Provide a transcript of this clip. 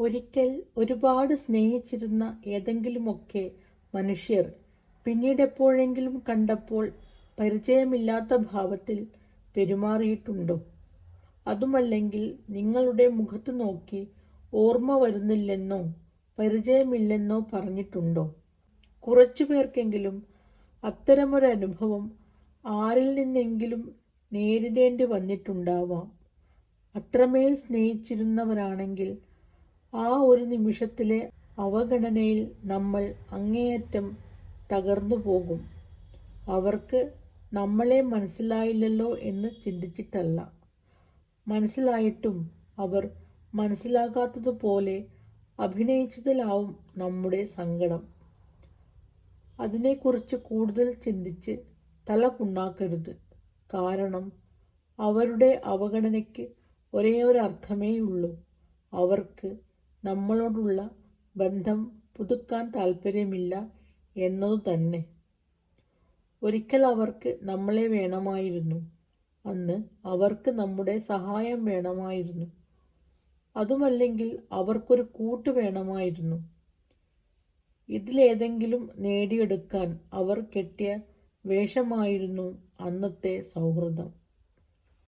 ഒരിക്കൽ ഒരുപാട് സ്നേഹിച്ചിരുന്ന ഏതെങ്കിലുമൊക്കെ മനുഷ്യർ പിന്നീടെപ്പോഴെങ്കിലും കണ്ടപ്പോൾ പരിചയമില്ലാത്ത ഭാവത്തിൽ പെരുമാറിയിട്ടുണ്ടോ? അതുമല്ലെങ്കിൽ നിങ്ങളുടെ മുഖത്ത് നോക്കി ഓർമ്മ വരുന്നില്ലെന്നോ പരിചയമില്ലെന്നോ പറഞ്ഞിട്ടുണ്ടോ? കുറച്ചു പേർക്കെങ്കിലും അത്തരമൊരനുഭവം ആരിൽ നിന്നെങ്കിലും നേരിടേണ്ടി വന്നിട്ടുണ്ടാവാം. അത്രമേൽ സ്നേഹിച്ചിരുന്നവരാണെങ്കിൽ ആ ഒരു നിമിഷത്തിലെ അവഗണനയിൽ നമ്മൾ അങ്ങേയറ്റം തകർന്നു പോകും. അവർക്ക് നമ്മളെ മനസ്സിലായില്ലല്ലോ എന്ന് ചിന്തിച്ചിട്ടല്ല, മനസ്സിലായിട്ടും അവർ മനസ്സിലാകാത്തതുപോലെ അഭിനയിച്ചതിലാവും നമ്മുടെ സങ്കടം. അതിനെക്കുറിച്ച് കൂടുതൽ ചിന്തിച്ച് തല പുണ്ണാക്കരുത്. കാരണം അവരുടെ അവഗണനയ്ക്ക് ഒരേയൊരർത്ഥമേയുള്ളൂ: അവർക്ക് നമ്മളോടുള്ള ബന്ധം പുതുക്കാൻ താല്പര്യമില്ല എന്നതു തന്നെ. ഒരിക്കൽ അവർക്ക് നമ്മളെ വേണമായിരുന്നു. അന്ന് അവർക്ക് നമ്മുടെ സഹായം വേണമായിരുന്നു. അതുമല്ലെങ്കിൽ അവർക്കൊരു കൂട്ട് വേണമായിരുന്നു. ഇതിലേതെങ്കിലും നേടിയെടുക്കാൻ അവർ കെട്ടിയ വേഷമായിരുന്നു അന്നത്തെ സൗഹൃദം.